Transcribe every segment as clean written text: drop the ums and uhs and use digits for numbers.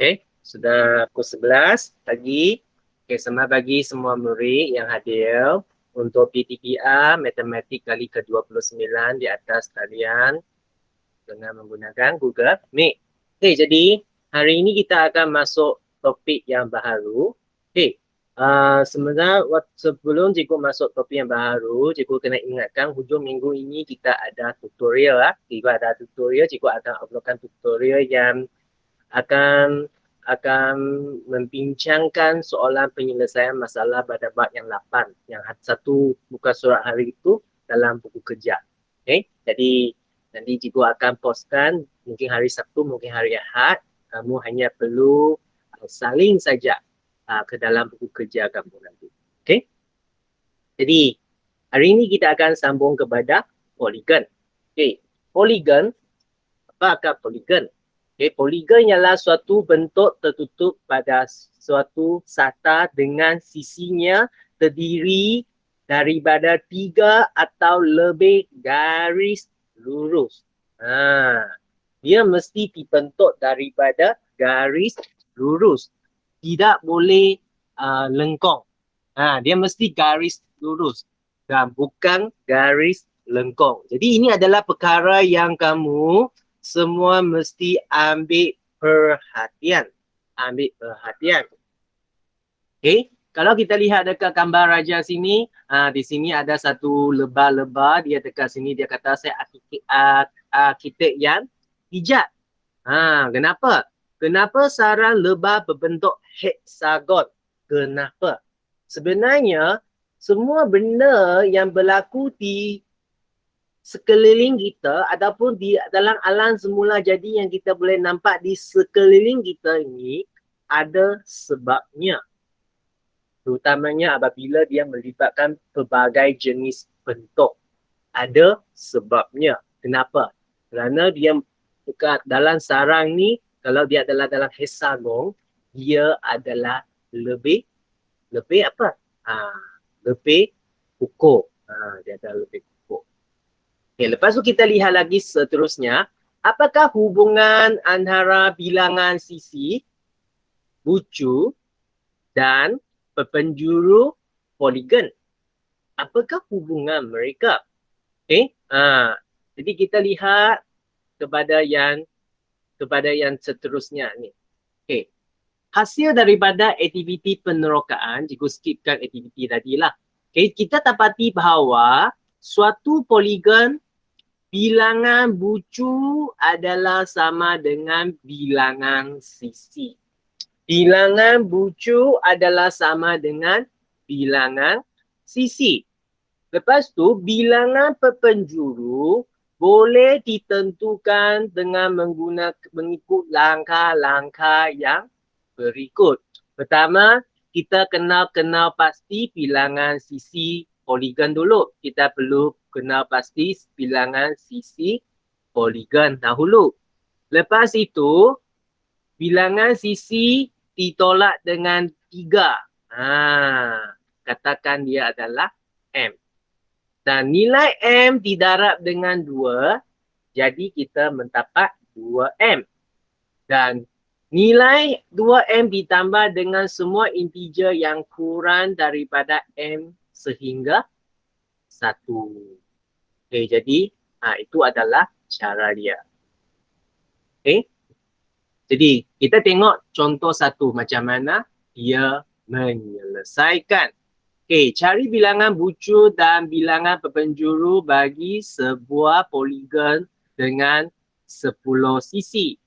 Okay, sudah pukul 11 pagi. Okay, selamat pagi semua murid yang hadir untuk PTPR Matematik kali ke-29 di atas talian dengan menggunakan Google Meet. Okay, jadi hari ini kita akan masuk topik yang baru. Okay, sebenarnya sebelum cikgu masuk topik yang baru, cikgu kena ingatkan hujung minggu ini kita ada tutorial lah. Cikgu ada tutorial, cikgu akan uploadkan tutorial yang akan membincangkan soalan penyelesaian masalah pada bab yang 8 yang satu buka surat hari itu dalam buku kerja. Okay? Jadi nanti cikgu akan postkan mungkin hari Sabtu, mungkin hari Ahad. Kamu hanya perlu salin saja ke dalam buku kerja kamu nanti. Okay? Jadi hari ini kita akan sambung kepada poligon. Okay. Poligon, apa poligon? Okay, poligon ialah suatu bentuk tertutup pada suatu sata dengan sisinya terdiri daripada 3 atau lebih garis lurus. Dia mesti dibentuk daripada garis lurus. Tidak boleh lengkong. Dia mesti garis lurus dan bukan garis lengkong. Jadi ini adalah perkara yang kamu semua mesti ambil perhatian. Ambil perhatian. Okay. Kalau kita lihat dekat gambar raja sini, di sini ada satu lebah-lebah. Dia dekat sini, dia kata saya arkitek yang bijak. Kenapa? Kenapa sarang lebah berbentuk heksagon? Kenapa? Sebenarnya, semua benda yang berlaku di sekeliling kita ataupun di dalam alam semula jadi yang kita boleh nampak di sekeliling kita ini ada sebabnya. Terutamanya apabila dia melibatkan pelbagai jenis bentuk. Ada sebabnya. Kenapa? Kerana dia dekat dalam sarang ni, kalau dia adalah dalam hexagon, dia adalah lebih apa? Lebih ukur. Dia adalah lebih ukur. Okay, lepas tu kita lihat lagi seterusnya. Apakah hubungan antara bilangan sisi, bucu dan perpenjuru poligon? Apakah hubungan mereka? Okay. Jadi kita lihat kepada yang seterusnya ni. Okay. Hasil daripada aktiviti penerokaan, cikgu skipkan aktiviti tadi lah. Okay. Kita dapati bahawa suatu poligon bilangan bucu adalah sama dengan bilangan sisi. Bilangan bucu adalah sama dengan bilangan sisi. Lepas tu, bilangan perpenjuru boleh ditentukan dengan mengikut langkah-langkah yang berikut. Pertama, kita kenal pasti bilangan sisi poligon dulu. Kita perlu kenal pasti bilangan sisi poligon dahulu. Lepas itu, bilangan sisi ditolak dengan 3. Katakan dia adalah M. Dan nilai M didarab dengan 2, jadi kita mendapat 2M. Dan nilai 2M ditambah dengan semua integer yang kurang daripada M sehingga 1. Okay, jadi itu adalah cara dia. Okay. Jadi kita tengok contoh satu macam mana dia menyelesaikan. Okay, cari bilangan bucu dan bilangan perpenjuru bagi sebuah poligon dengan 10 sisi.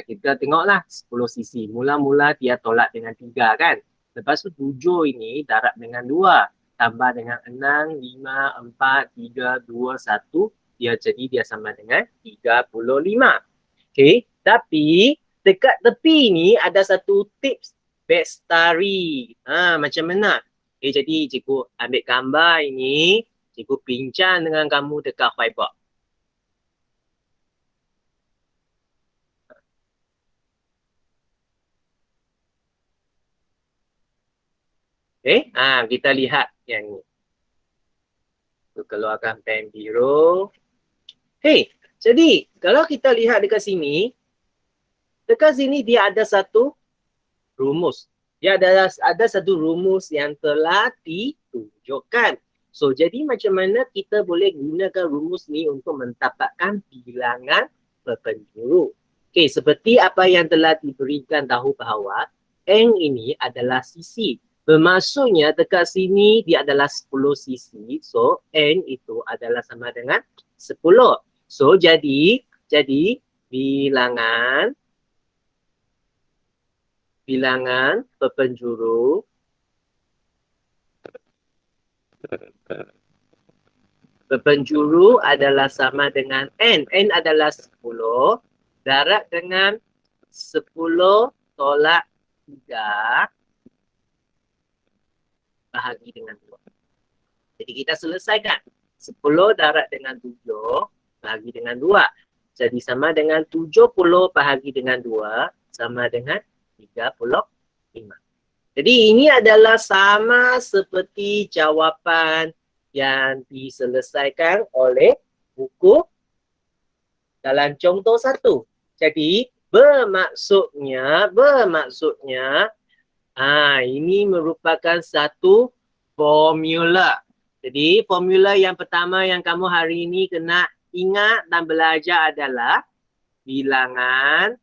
Kita tengoklah 10 sisi. Mula-mula dia tolak dengan 3 kan. Lepas tu 7 ini darab dengan 2. Tambah dengan 6, 5, 4, 3, 2, 1. Dia sama dengan 35. Okay, tapi dekat tepi ni ada satu tips bestari. Macam mana? Okay, jadi cikgu ambil gambar ini, cikgu bincang dengan kamu dekat whiteboard. Okay, kita lihat yang ni. Keluarkan pen biru. Okay, jadi kalau kita lihat dekat sini, Dekat sini dia ada satu rumus. Dia ada satu rumus yang telah ditunjukkan. So, jadi macam mana kita boleh gunakan rumus ni untuk mendapatkan bilangan berpenjuru. Okey, seperti apa yang telah diberikan tahu bahawa N ini adalah sisi. Bermaksudnya dekat sini dia adalah 10 sisi. So, N itu adalah sama dengan 10. So, jadi bilangan berpenjuru adalah sama dengan N. N adalah 10. Darab dengan 10 tolak 3 bahagi dengan 2. Jadi kita selesaikan. 10 darab dengan 7 bahagi dengan 2. Jadi sama dengan 70 bahagi dengan 2 sama dengan 35. Jadi ini adalah sama seperti jawapan yang diselesaikan oleh buku dalam contoh 1. Jadi bermaksudnya ini merupakan satu formula. Jadi formula yang pertama yang kamu hari ini kena ingat dan belajar adalah bilangan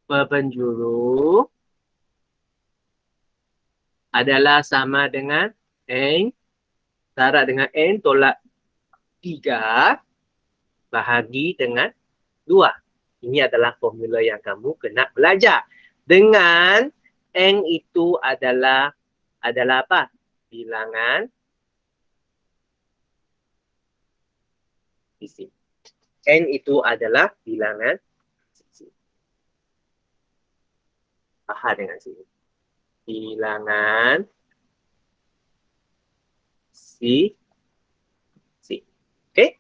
berpenjuru adalah sama dengan N darab dengan N tolak 3 bahagi dengan 2. Ini adalah formula yang kamu kena belajar. Dengan N itu adalah apa? Bilangan sisi. N itu adalah bilangan sisi. Faham dengan sini. Bilangan sisi. Okey?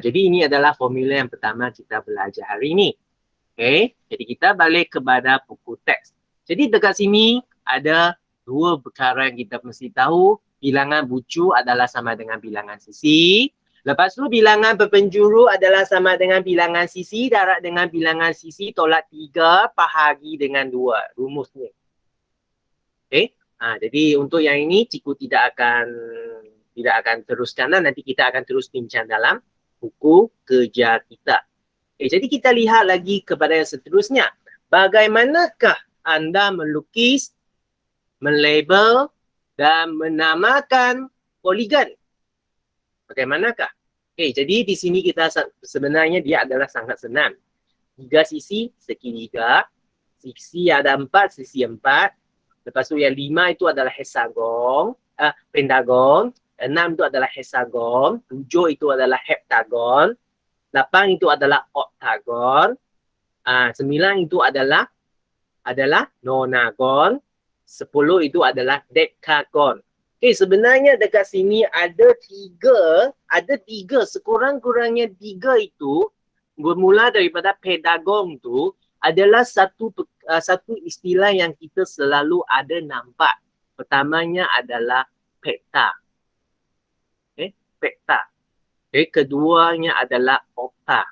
Jadi ini adalah formula yang pertama kita belajar hari ini. Okey? Jadi kita balik kepada buku teks. Jadi dekat sini ada dua perkara yang kita mesti tahu. Bilangan bucu adalah sama dengan bilangan sisi. Lepas tu bilangan berpenjuru adalah sama dengan bilangan sisi darab dengan bilangan sisi tolak 3 bahagi dengan 2. Rumusnya. Okey? Jadi untuk yang ini cikgu tidak akan teruskan, nanti kita akan terus bincang dalam buku kerja kita. Okay, jadi kita lihat lagi kepada yang seterusnya. Bagaimanakah anda melukis, melabel dan menamakan poligon? Bagaimanakah? Okay, jadi di sini kita sebenarnya dia adalah sangat senang. 3 sisi, segi 3. Sisi ada 4, sisi 4. Lepas tu yang 5 itu adalah hexagon, pentagon. 6 itu adalah hexagon. 7 itu adalah heptagon. 8 itu adalah oktagon. 9 itu adalah nonagon. 10 itu adalah dekagon. Okay, sebenarnya dekat sini ada tiga, sekurang-kurangnya 3 itu bermula daripada pedagon tu adalah satu istilah yang kita selalu ada nampak. Pertamanya adalah peta. Okay, peta. Okay, keduanya adalah okta.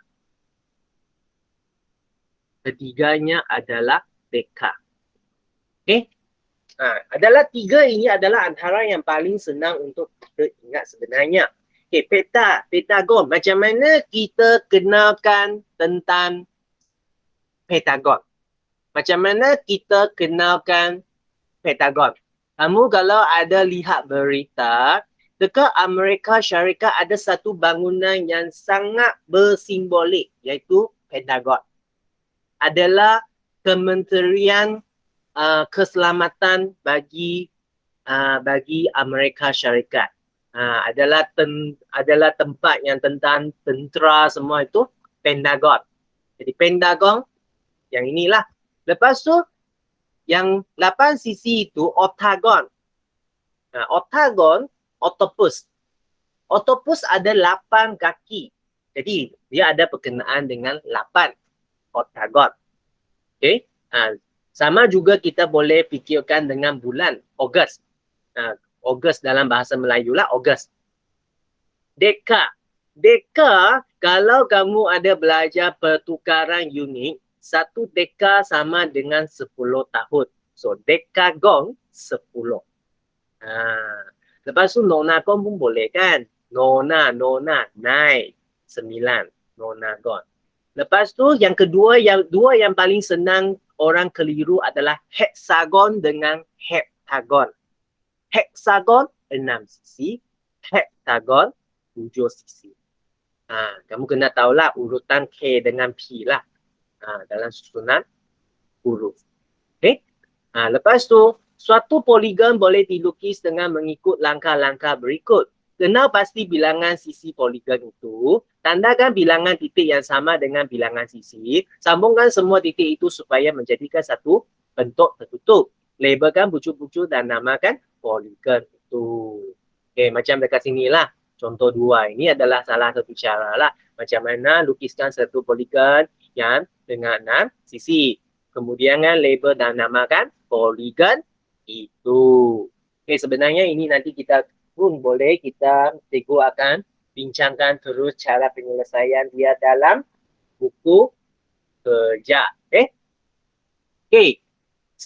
Ketiganya adalah deka. Okay. Adalah 3 ini adalah antara yang paling senang untuk kita ingat sebenarnya. Okay, petagon. Macam mana kita kenalkan tentang petagon? Macam mana kita kenalkan petagon? Kamu kalau ada lihat berita, dekat Amerika Syarikat ada satu bangunan yang sangat bersimbolik, iaitu Pentagon. Adalah Kementerian Keselamatan bagi Amerika Syarikat. Adalah tempat yang tentang tentera semua itu Pentagon. Jadi Pentagon yang inilah. Lepas tu yang 8 sisi itu oktagon. Oktagon, octopus. Octopus ada 8 kaki. Jadi dia ada berkenaan dengan 8 oktagon. Okay. Sama juga kita boleh fikirkan dengan bulan Ogos. Ogos dalam bahasa Melayu lah, Ogos. Deka Kalau kamu ada belajar pertukaran unit, 1 deka sama dengan 10 tahun. So, dekagon 10. Lepas tu nonagon pun boleh kan? Nona, naik 9. Nonagon. Lepas tu yang kedua, dua yang paling senang orang keliru adalah hexagon dengan heptagon. Hexagon 6 sisi, heptagon 7 sisi. Kamu kena tahulah urutan K dengan P lah dalam susunan huruf. Okay? Lepas tu, suatu poligon boleh dilukis dengan mengikut langkah-langkah berikut. Kenal pasti bilangan sisi poligon itu, tandakan bilangan titik yang sama dengan bilangan sisi, sambungkan semua titik itu supaya menjadikan satu bentuk tertutup. Labelkan bucu-bucu dan namakan poligon itu. Okay, macam dekat sini lah. Contoh 2 ini adalah salah satu cara lah. Macam mana lukiskan satu poligon yang dengan 6 sisi. Kemudian kan label dan namakan poligon itu. Okay, sebenarnya ini nanti kita pun boleh, cikgu akan bincangkan terus cara penyelesaian dia dalam buku kerja. Okay.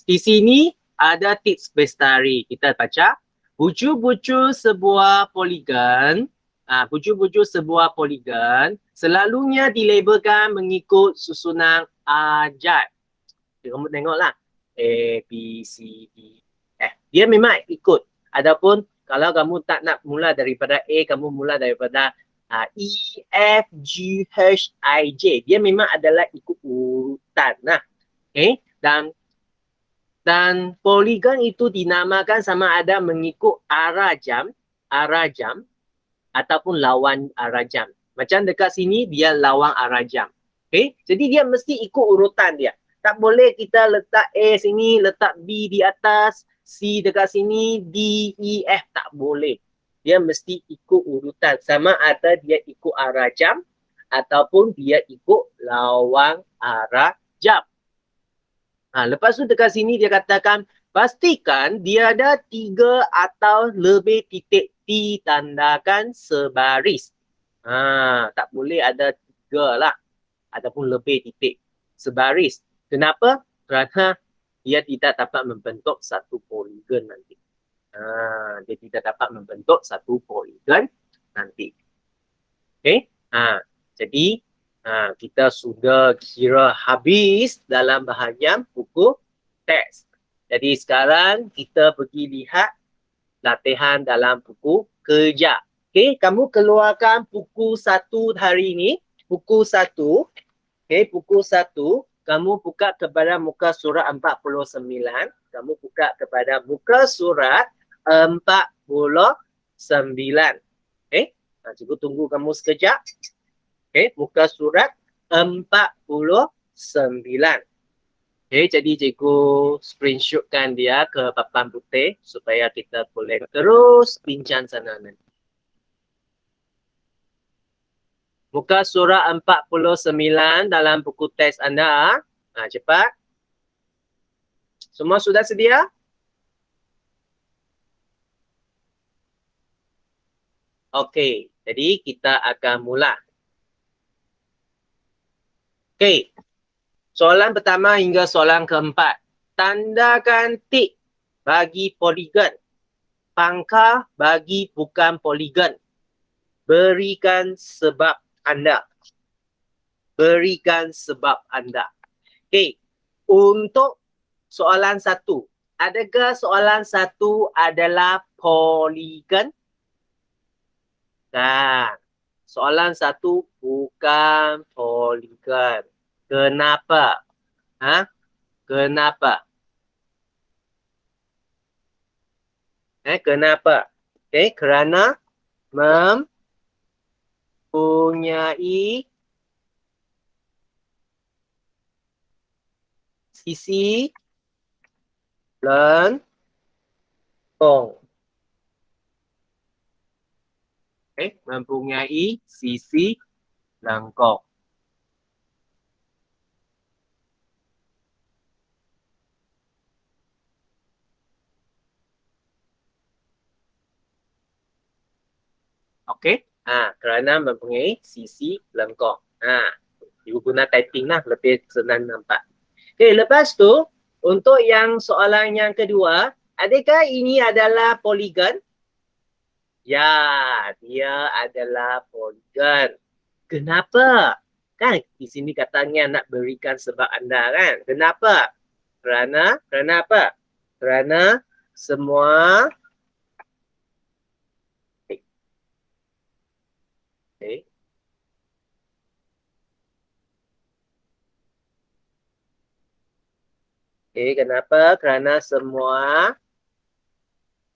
Di sini ada tips bestari. Kita baca. Bucu-bucu sebuah poligon, selalunya dilabelkan mengikut susunan abjad. Kamu tengoklah. A, B, C, D, F. Dia memang ikut. Adapun kalau kamu tak nak mula daripada A, kamu mula daripada E, F, G, H, I, J. Dia memang adalah ikut urutan. Okay? Dan poligon itu dinamakan sama ada mengikut arah jam ataupun lawan arah jam. Macam dekat sini dia lawan arah jam. Okay? Jadi dia mesti ikut urutan dia. Tak boleh kita letak A sini, letak B di atas, C dekat sini, D, E, F. Tak boleh. Dia mesti ikut urutan. Sama ada dia ikut arah jam ataupun dia ikut lawan arah jam. Lepas tu dekat sini dia katakan, pastikan dia ada 3 atau lebih titik ditandakan sebaris. Tak boleh ada 3 lah. Ataupun lebih titik sebaris. Kenapa? Kerana dia tidak dapat membentuk satu poligon nanti. Dia tidak dapat membentuk satu poligon nanti. Okay? Jadi, kita sudah kira habis dalam bahagian buku teks. Jadi sekarang kita pergi lihat latihan dalam buku kerja. Okay, kamu keluarkan buku 1 hari ini. Buku 1. Okay, buku 1. Kamu buka kepada muka surat 49. Kamu buka kepada muka surat 49. Okay, cikgu tunggu kamu sekejap. Okay, muka surat 49. Okay, jadi cikgu screenshotkan dia ke papan putih supaya kita boleh terus bincang sana nanti. Muka surat 49 dalam buku teks anda. Cepat. Semua sudah sedia? Okey, jadi kita akan mula. Okey, soalan pertama hingga soalan keempat. Tandakan tik bagi poligon. Pangkah bagi bukan poligon. Berikan sebab anda. Berikan sebab anda. Okey, untuk soalan 1. Adakah soalan 1 adalah poligon? Dan soalan 1 bukan poligon. Kenapa? Kenapa? Kenapa? Kerana mempunyai sisi lengkung. Mempunyai sisi lengkung. Okey. Kerana mempunyai sisi lengkung. Ibu guna typing lah, lebih senang nampak. Okay, lepas tu, untuk yang soalan yang kedua, adakah ini adalah poligon? Ya, dia adalah poligon. Kenapa? Kan di sini katanya nak berikan sebab anda kan. Kenapa? Kerana apa? Kerana semua okay. Kenapa? Kerana semua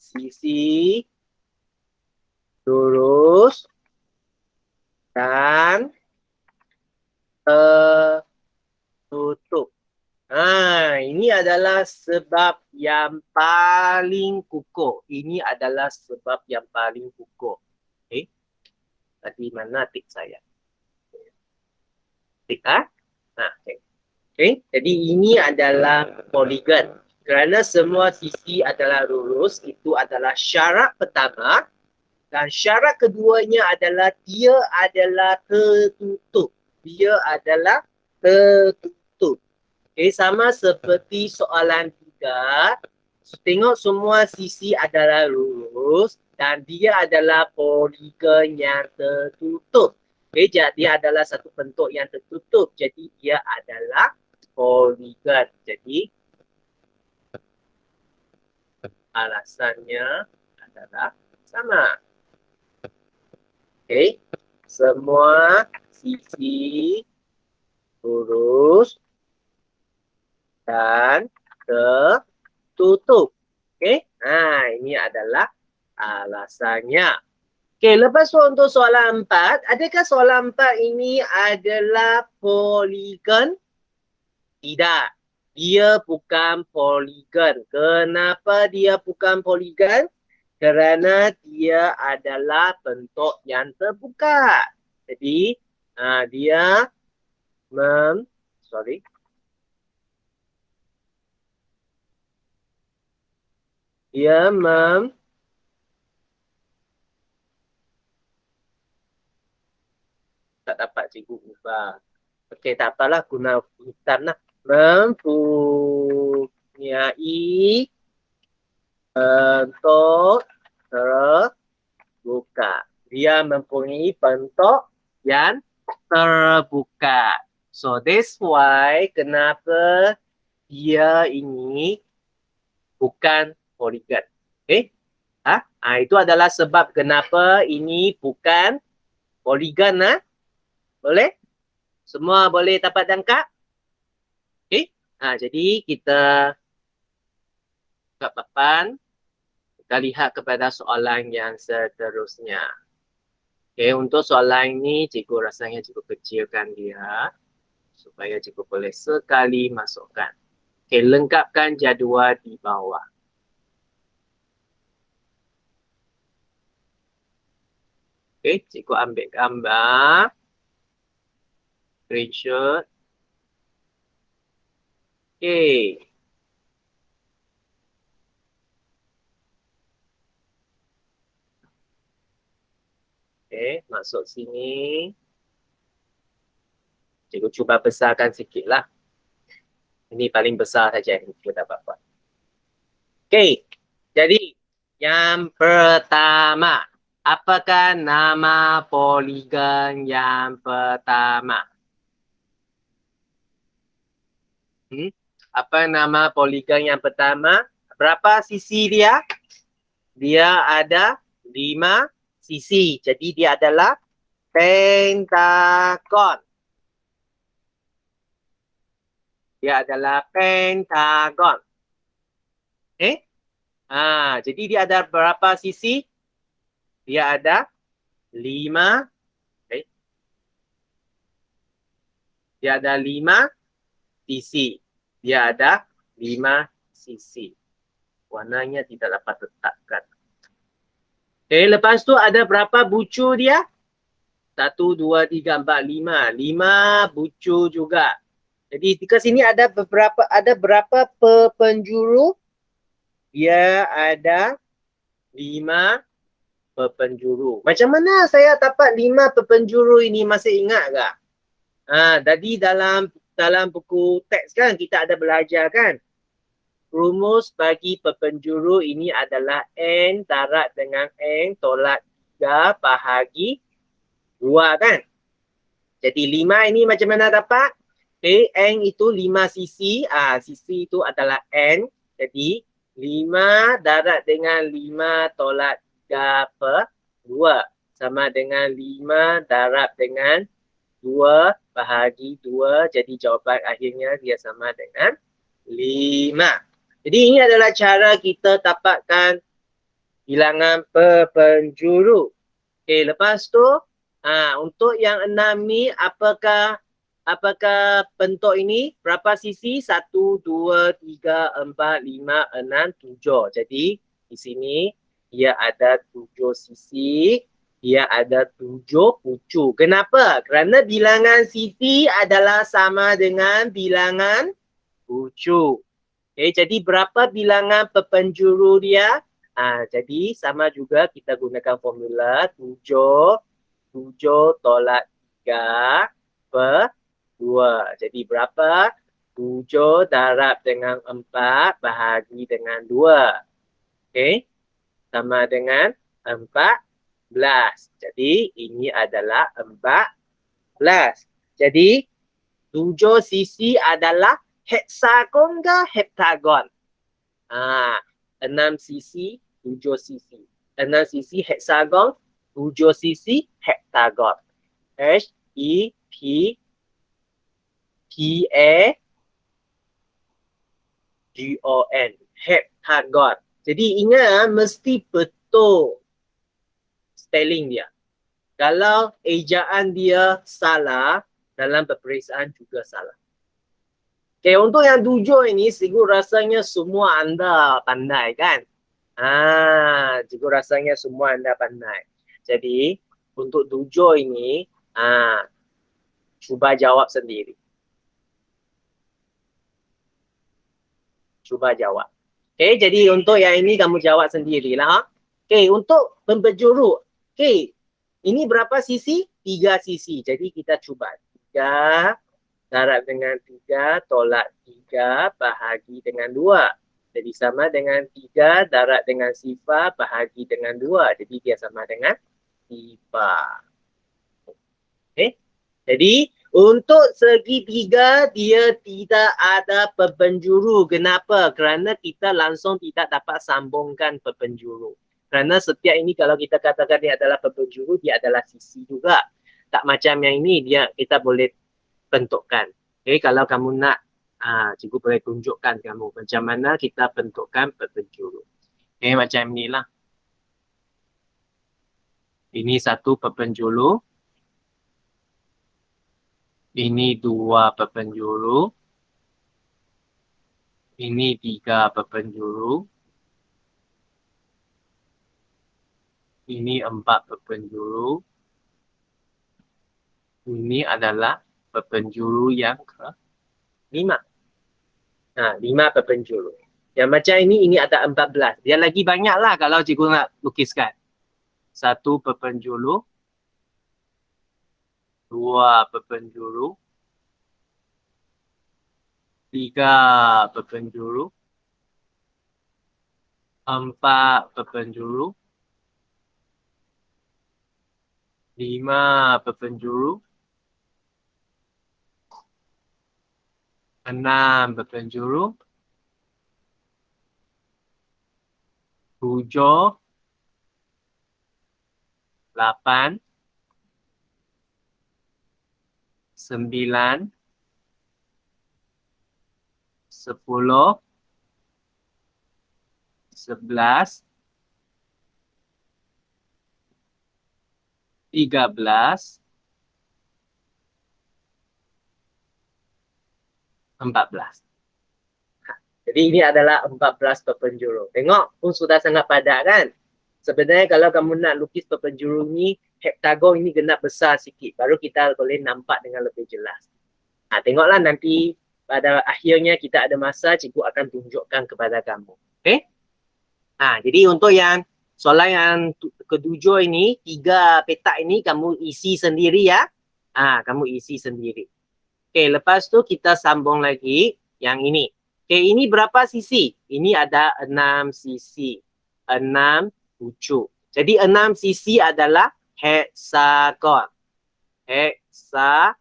sisi lurus dan tertutup. Ini adalah sebab yang paling kukuh. Ini adalah sebab yang paling kukuh. Okay. Tadi mana tik saya? Tik okay. Okay. Jadi ini adalah poligon. Kerana semua sisi adalah lurus, itu adalah syarat pertama. Dan syarat keduanya adalah dia adalah tertutup. Dia adalah tertutup. Okay, sama seperti soalan 3. Tengok semua sisi adalah lurus dan dia adalah poligon yang tertutup. Okay, jadi dia adalah satu bentuk yang tertutup. Jadi dia adalah poligon. Jadi alasannya adalah sama. Okay, semua sisi lurus dan tertutup. Okay, ini adalah alasannya. Okay, lepas tu untuk soalan 4, adakah soalan 4 ini adalah poligon? Tidak, dia bukan poligon. Kenapa dia bukan poligon? Kerana dia adalah bentuk yang terbuka. Jadi, dia tak dapat cikgu ubah. Okey, tak apalah, guna hitam lah. Mempunyai bentuk terbuka. Dia mempunyai bentuk yang terbuka. So, that's why kenapa dia ini bukan poligon. Okay? Itu adalah sebab kenapa ini bukan poligon. Boleh? Semua boleh dapat tangkap? Okay? Jadi kita kat papan, kita lihat kepada soalan yang seterusnya. Okay, untuk soalan ini, cikgu rasanya cikgu kecilkan dia supaya cikgu boleh sekali masukkan. Okay, lengkapkan jadual di bawah. Okay, cikgu ambil gambar. Screenshot. Okay. Okay, masuk sini. Cikgu cuba besarkan sikit lah. Ini paling besar saja yang cikgu dapat buat. Okay, jadi yang pertama. Apakah nama poligon yang pertama? Apa nama poligon yang pertama? Berapa sisi dia? Dia ada 5 sisi. Jadi dia adalah pentagon. Dia adalah pentagon. Okay? Jadi dia ada berapa sisi? Dia ada 5. Okay. Dia ada 5 sisi. Dia ada 5 sisi. Warnanya tidak dapat tetapkan. Okay, lepas tu ada berapa bucu dia? 1, 2, 3, 4, 5. 5 bucu juga. Jadi di sini ada berapa penjuru? Dia ada 5 pepenjuru. Macam mana saya dapat 5 pepenjuru ini, masih ingat tak? Tadi dalam buku teks kan kita ada belajar kan? Rumus bagi pepenjuru ini adalah N darab dengan N tolak 3 bahagi 2 kan? Jadi 5 ini macam mana dapat? Okay, N itu 5 sisi. Sisi itu adalah N. Jadi 5 darab dengan 5 tolak 3 per 2. Sama dengan 5 darab dengan 2 bahagi 2. Jadi jawapan akhirnya dia sama dengan 5. Jadi ini adalah cara kita dapatkan bilangan pepenjuru. Okay, lepas tu untuk yang 6 ni apakah bentuk ini? Berapa sisi? 1, 2, 3, 4, 5, 6, 7. Jadi di sini dia ada 7 sisi. Dia ada 7 pucuk. Kenapa? Kerana bilangan sisi adalah sama dengan bilangan pucuk. Okay, jadi berapa bilangan pepenjuru dia? Jadi sama juga kita gunakan formula 7 tolak 3 per 2. Jadi berapa? 7 darab dengan 4 bahagi dengan 2. Okay, sama dengan 14. Jadi ini adalah 14. Jadi 7 sisi adalah heksagon ke heptagon? 6 sisi, 7 sisi. 6 sisi heksagon, 7 sisi heptagon. H-E-P-T-A-G-O-N. Heptagon. Jadi ingat mesti betul spelling dia. Kalau ejaan dia salah, dalam peperiksaan juga salah. Okay, untuk yang 7 ini, cikgu rasanya semua anda pandai kan? Cikgu rasanya semua anda pandai. Jadi, untuk 7 ini, cuba jawab sendiri. Cuba jawab. Okay, jadi untuk yang ini kamu jawab sendirilah. Okay, untuk pepenjuru. Okay, ini berapa sisi? 3 sisi. Jadi kita cuba. 3 darab dengan 3 tolak 3 bahagi dengan 2. Jadi sama dengan 3 darab dengan sifar bahagi dengan 2. Jadi dia sama dengan sifar. Okay. Jadi untuk segitiga dia tidak ada pepenjuru. Kenapa? Kerana kita langsung tidak dapat sambungkan pepenjuru. Kerana setiap ini kalau kita katakan dia adalah pepenjuru, dia adalah sisi juga. Tak macam yang ini dia kita boleh bentukkan. Okay, kalau kamu nak, cikgu boleh tunjukkan kamu macam mana kita bentukkan pepenjuru. Okay, macam inilah. Ini 1 pepenjuru. Ini 2 pepenjuru. Ini 3 pepenjuru. Ini 4 pepenjuru. Ini adalah pepenjuru yang ke-5. 5 pepenjuru. Yang macam ini ada 14. Dia lagi banyak lah kalau cikgu nak lukiskan. 1 pepenjuru. 2 pepenjuru. 3 pepenjuru. 4 pepenjuru. 5 pepenjuru. 6 pepenjuru. 7, 8, 9, 10, 11, 13, 14. Jadi ini adalah 14 pepenjuru. Tengok pun sudah sangat padat kan? Sebenarnya kalau kamu nak lukis pepenjuru ni, hektagon ini kena besar sikit. Baru kita boleh nampak dengan lebih jelas. Tengoklah nanti pada akhirnya kita ada masa, cikgu akan tunjukkan kepada kamu. Okay? Jadi untuk yang soalan yang ketujuh ini, 3 petak ini kamu isi sendiri ya. Kamu isi sendiri. Okey, lepas tu kita sambung lagi yang ini. Okey, ini berapa sisi? Ini ada 6 sisi. 6 pucuk. Jadi 6 sisi adalah heksagon. Heksagon.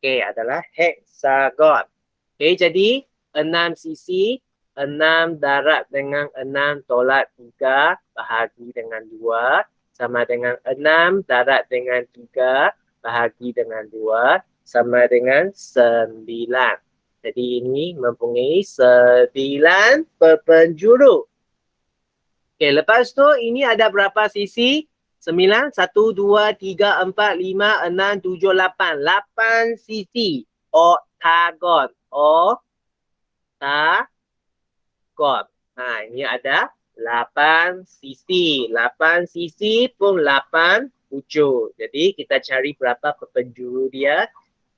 Okey, adalah heksagon. Okey, jadi 6 sisi, 6 darab dengan 6 tolak 3 bahagi dengan 2 sama dengan 6 darab dengan 3 bahagi dengan 2 sama dengan 9. Jadi ini mempunyai 9 perpenjuru. Okey, lepas tu ini ada berapa sisi? 9, 1, 2, 3, 4, 5, 6, 7, 8. 8 sisi. Oktagon. Oktagon. Ini ada 8 sisi. 8 sisi pun 8 pucuk. Jadi kita cari berapa perpenjuru dia.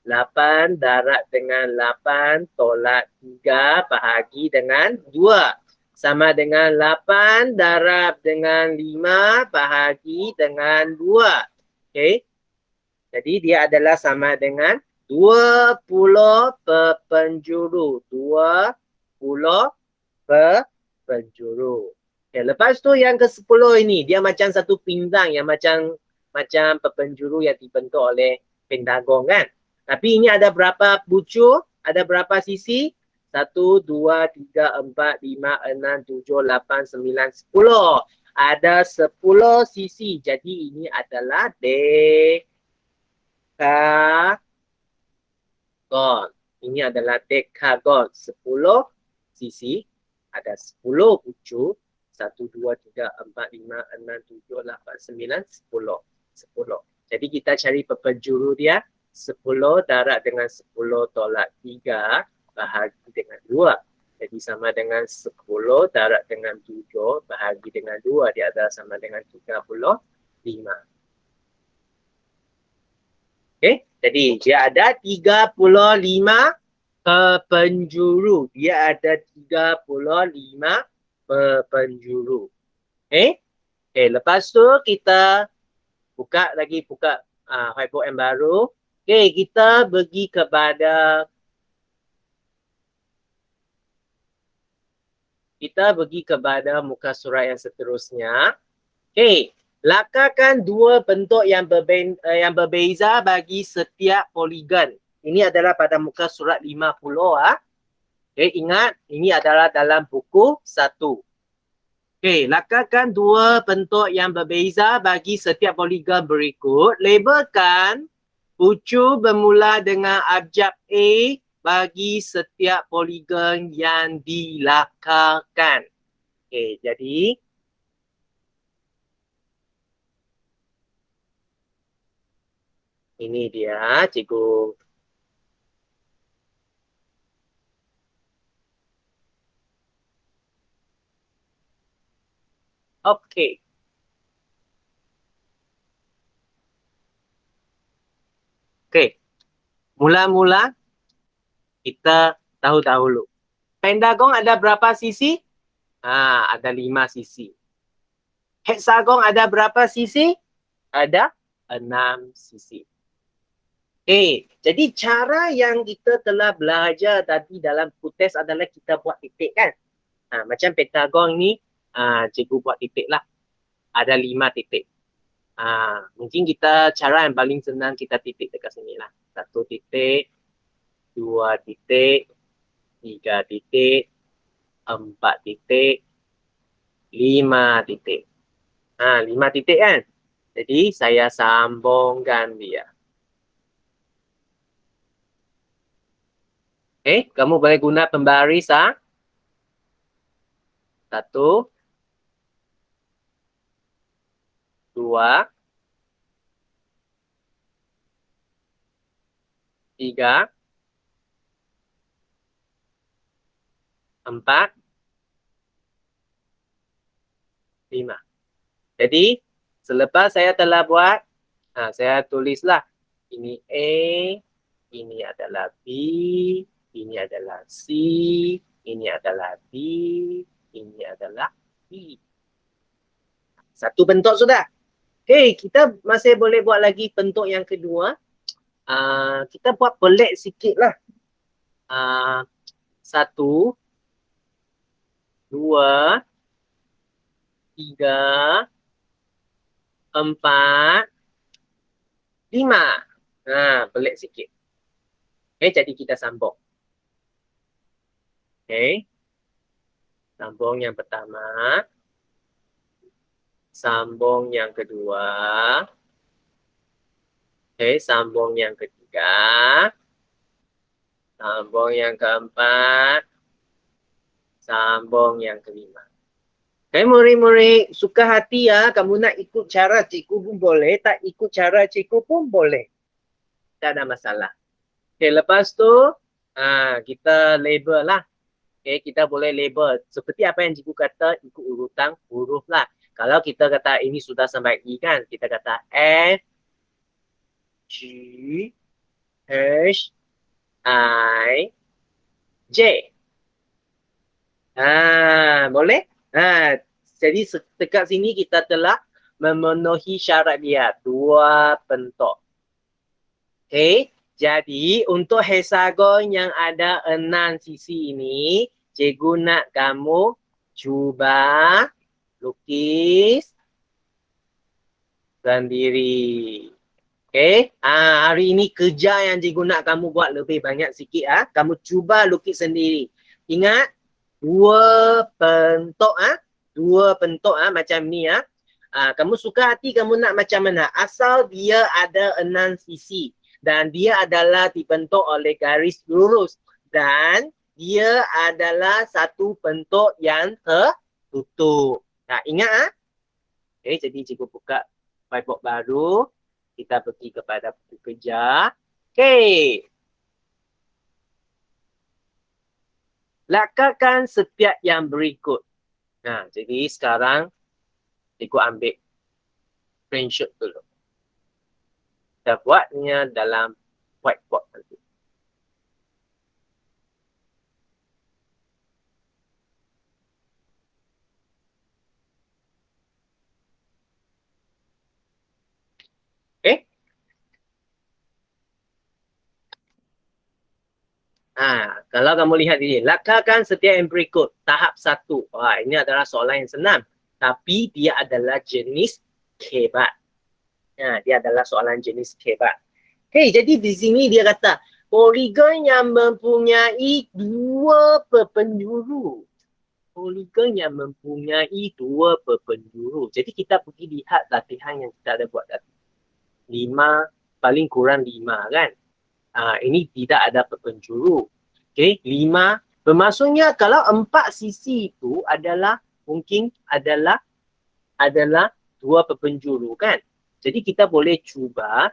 8 darab dengan 8 tolak 3 bahagi dengan 2. Sama dengan 8 darab dengan 5 bahagi dengan 2. Okey. Jadi dia adalah sama dengan 20 perpenjuru. 20 perpenjuru. Okay, lepas tu yang ke-10 ini, dia macam satu pinggang yang macam perpenjuru yang dibentuk oleh pentagon kan. Tapi ini ada berapa pucuk? Ada berapa sisi? 1, 2, 3, 4, 5, 6, 7, 8, 9, 10. Ada 10 sisi. Jadi ini adalah dekagon. Ini adalah dekagon. 10 sisi. Ada 10 pucuk. 1, 2, 3, 4, 5, 6, 7, 8, 9, 10. 10. Jadi kita cari perpenjuru dia. 10 darab dengan 10 tolak 3 bahagi dengan 2. Jadi sama dengan 10 darab dengan 7 bahagi dengan 2. Dia adalah sama dengan 35. Okey, jadi dia ada 35 perpenjuru. Dia ada 35 perpenjuru. Okey, lepas tu kita buka whiteboard yang baru. Okey, kita pergi kepada muka surat yang seterusnya. Okey, lakarkan dua bentuk yang berbeza bagi setiap poligon. Ini adalah pada muka surat 50 . Okey, ingat ini adalah dalam buku 1. Okey, lakarkan dua bentuk yang berbeza bagi setiap poligon berikut. Labelkan pucuk bermula dengan abjad A bagi setiap poligon yang dilakarkan. Okey, jadi ini dia cikgu. Okey. Okey. Mula-mula kita tahu dahulu. Pentagon ada berapa sisi? Ada 5 sisi. Heksagon ada berapa sisi? Ada 6 sisi. Jadi cara yang kita telah belajar tadi dalam kutes adalah kita buat titik kan. Macam pentagon ni, cikgu buat titik lah. Ada 5 titik. Mungkin cara yang paling senang kita titik dekat sini lah. 1 titik, 2 titik, 3 titik, 4 titik, 5 titik. 5 titik kan? Jadi saya sambungkan dia. Kamu boleh guna pembaris . 1, 2, 3, 4, 5. Jadi selepas saya telah buat, saya tulislah ini A, ini adalah B, ini adalah C, ini adalah D, ini adalah E. Satu bentuk sudah. Okay, kita masih boleh buat lagi bentuk yang kedua. Kita buat pelik sikit lah. Satu, dua, tiga, empat, lima. Pelik sikit. Okay, jadi kita sambung. Okay. Sambung yang pertama. Sambung yang kedua. Okay, sambung yang ketiga. Sambung yang keempat. Sambung yang kelima. Okay, murid-murid suka hati ya. Kamu nak ikut cara cikgu pun boleh. Tak ikut cara cikgu pun boleh. Tak ada masalah. Okay, lepas tu kita label lah. Okay, kita boleh label. Seperti apa yang cikgu kata, ikut urutan huruf lah. Kalau kita kata ini sudah sampai I kan, kita kata F, G, H, I, J. Boleh? Jadi dekat sini kita telah memenuhi syarat dia. Dua bentuk. Okay. Jadi untuk hexagon yang ada 6 sisi ini, cikgu nak kamu cuba lukis sendiri. Okay. Hari ini kerja yang cikgu nak kamu buat lebih banyak sikit. Kamu cuba lukis sendiri. Ingat, dua bentuk. Dua bentuk macam ni. Kamu suka hati kamu nak macam mana? Asal dia ada 6 sisi. Dan dia adalah dibentuk oleh garis lurus. Dan dia adalah satu bentuk yang tertutup. Ingat Okay, jadi cikgu buka whiteboard baru. Kita pergi kepada buku kerja. Okay. Lakukan setiap yang berikut. Jadi sekarang cikgu ambil screenshot dulu. Kita buatnya dalam whiteboard nanti. Okay. Kalau kamu lihat ini, lakukan setiap yang berikut. Tahap 1. Ini adalah soalan yang senang. Tapi dia adalah jenis kebat. Dia adalah soalan jenis kebat. Okay, jadi di sini dia kata, poligon yang mempunyai dua perpenjuru. Poligon yang mempunyai dua perpenjuru. Jadi kita pergi lihat latihan yang kita ada buat tadi. 5, paling kurang 5 kan. Ini tidak ada perpenjuru. Okay, 5. Bermaksudnya kalau 4 sisi itu adalah mungkin adalah dua perpenjuru kan. Jadi kita boleh cuba.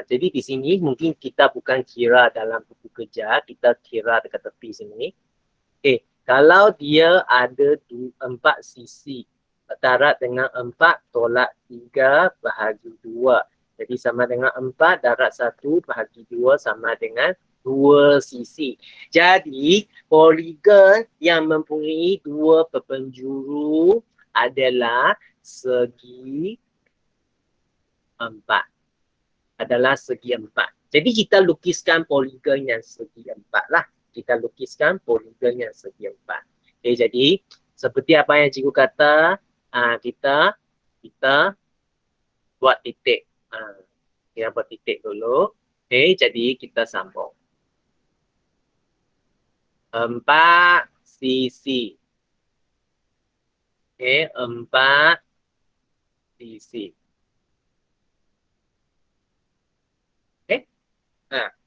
Jadi di sini mungkin kita bukan kira dalam buku kerja, kita kira dekat tepi sini. Okay, kalau dia ada 4 sisi, darat dengan 4 tolak 3 bahagi 2. Jadi sama dengan 4 darat 1 bahagi 2 sama dengan 2 sisi. Jadi poligon yang mempunyai dua perpenjuru adalah segi 4. Adalah segi 4. Jadi kita lukiskan poligon yang segi 4 lah. Kita lukiskan poligon yang segi 4. Okay, jadi seperti apa yang cikgu kata, kita buat titik. Kita buat titik dulu. Okay, jadi kita sambung. 4 sisi. Okay, 4 sisi.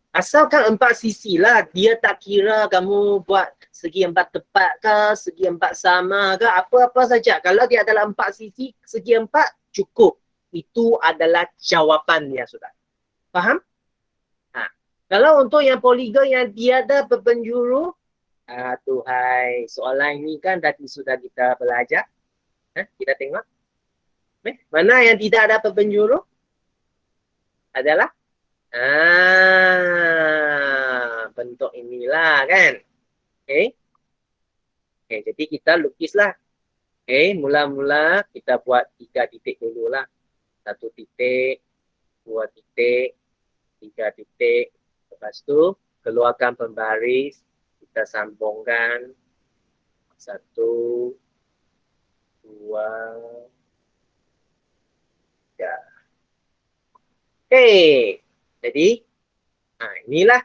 Asalkan 4 sisi lah, dia tak kira kamu buat segi 4 tepat ke, segi 4 sama ke, apa-apa saja. Kalau dia adalah 4 sisi, segi 4 cukup. Itu adalah jawapan dia sudah. Faham? Kalau untuk yang poligon yang tiada perpenjuru, tuhai, soalan ini kan tadi sudah kita belajar. Kita tengok. Mana yang tidak ada perpenjuru? Adalah bentuk inilah kan. Okay. Okay, jadi kita lukislah. Okay, mula-mula kita buat 3 titik dulu lah. 1 titik, 2 titik, 3 titik. Lepas tu keluarkan pembaris, kita sambungkan 1, 2, 3. Okay, jadi inilah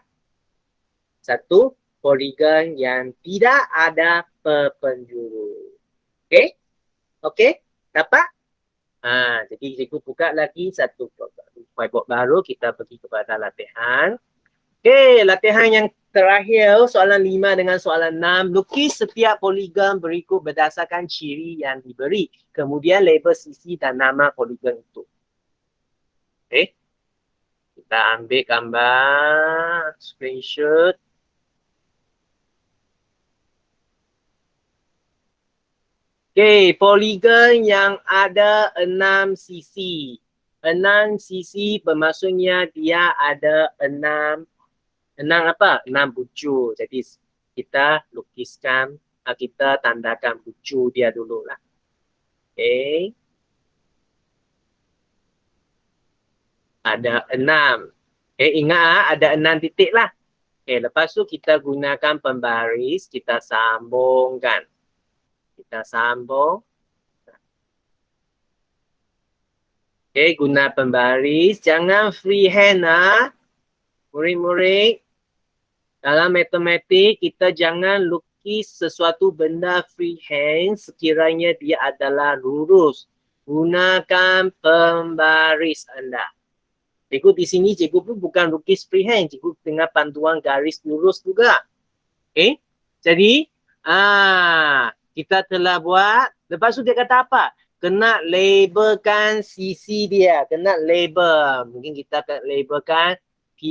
satu poligon yang tidak ada perpenjuru. Okay, okay, dapat? Jadi cikgu buka lagi satu whiteboard baru, kita pergi kepada latihan. Okay, latihan yang terakhir, soalan 5 dengan soalan 6. Lukis setiap poligon berikut berdasarkan ciri yang diberi. Kemudian label sisi dan nama poligon itu. Okay. Kita ambil gambar, screenshot. Okay, poligon yang ada 6 sisi. 6 sisi bermaksudnya dia ada 6 apa? 6 bucu. Jadi kita lukiskan, kita tandakan bucu dia dulu lah. Okay. Ada 6. Okay, ingat ada 6 titik lah. Okay, lepas tu kita gunakan pembaris, kita sambungkan. Kita sambung. Okay, guna pembaris. Jangan freehand murid-murid. Dalam matematik, kita jangan lukis sesuatu benda freehand sekiranya dia adalah lurus. Gunakan pembaris anda. Cikgu di sini, cikgu pun bukan lukis freehand. Cikgu dengan panduan garis lurus juga. Okay, jadi kita telah buat. Lepas tu dia kata apa? Kena labelkan sisi dia. Kena label. Mungkin kita akan labelkan P,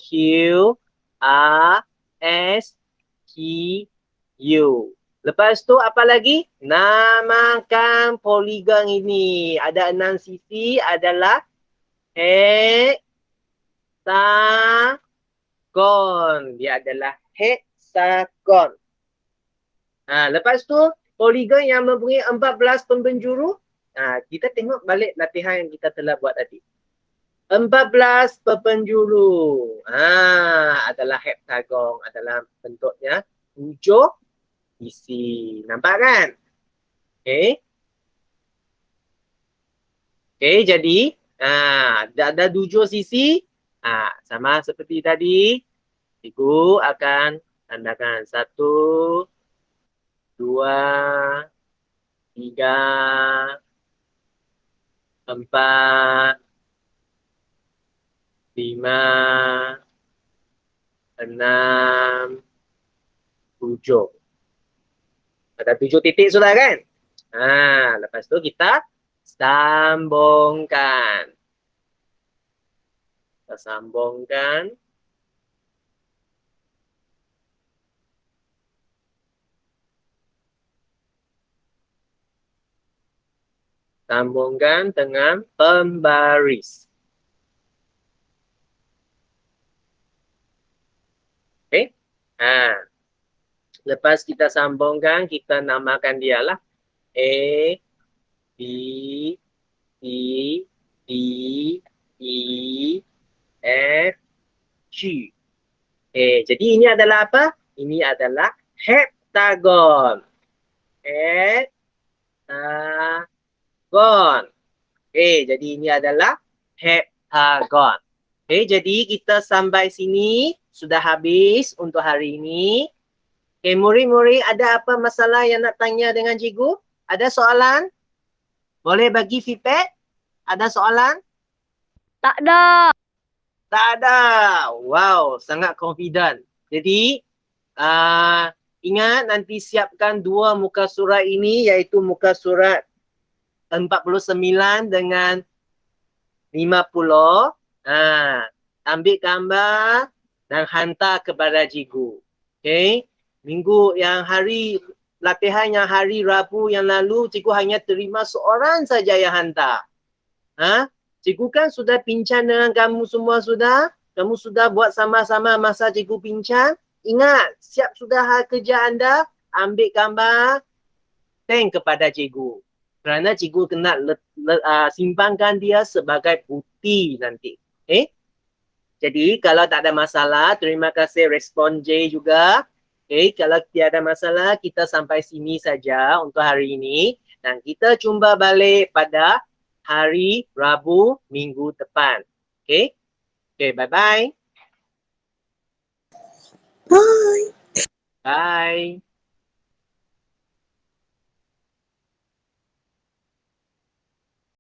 Q, R, S, T, U. Lepas tu apa lagi? Namakan poligon ini. Ada 6 sisi adalah hektagon. Dia adalah hektagon. Lepas tu poligon yang mempunyai 14 pembenjuru. Kita tengok balik latihan yang kita telah buat tadi. 14 pembenjuru. Adalah hektagon. Adalah bentuknya 7 sisi. Nampak kan? Okay. Okay, jadi ada 7 sisi. Sama seperti tadi. Cikgu akan tandakan 1, 2, 3, 4, 5, 6, 7. Ada 7 titik sudah kan? Lepas tu kita sambungkan. Kita sambungkan. Sambungkan dengan pembaris. Okay. Lepas kita sambungkan, kita namakan dia lah. A, B, C, D, E, F, G. Jadi ini adalah apa? Ini adalah hektagon. Hektagon. Jadi ini adalah hektagon. Jadi kita sampai sini sudah habis untuk hari ini. Murid-murid, ada apa masalah yang nak tanya dengan cikgu? Ada soalan? Boleh bagi feedback? Ada soalan? Tak ada. Tak ada. Wow, sangat confident. Jadi, ingat nanti siapkan 2 muka surat ini, iaitu muka surat 49 dengan 50. Ambil gambar dan hantar kepada cikgu. Okay. Minggu yang latihan yang hari Rabu yang lalu, cikgu hanya terima seorang saja yang hantar. Cikgu kan sudah bincang dengan kamu semua sudah. Kamu sudah buat sama-sama masa cikgu bincang. Ingat, siap sudah kerja anda, ambil gambar, send kepada cikgu. Kerana cikgu kena simpankan dia sebagai bukti nanti. Jadi kalau tak ada masalah, terima kasih respon J juga. Kalau tiada masalah, kita sampai sini saja untuk hari ini. Dan kita jumpa balik pada hari Rabu minggu depan. Bye-bye. Bye. Bye.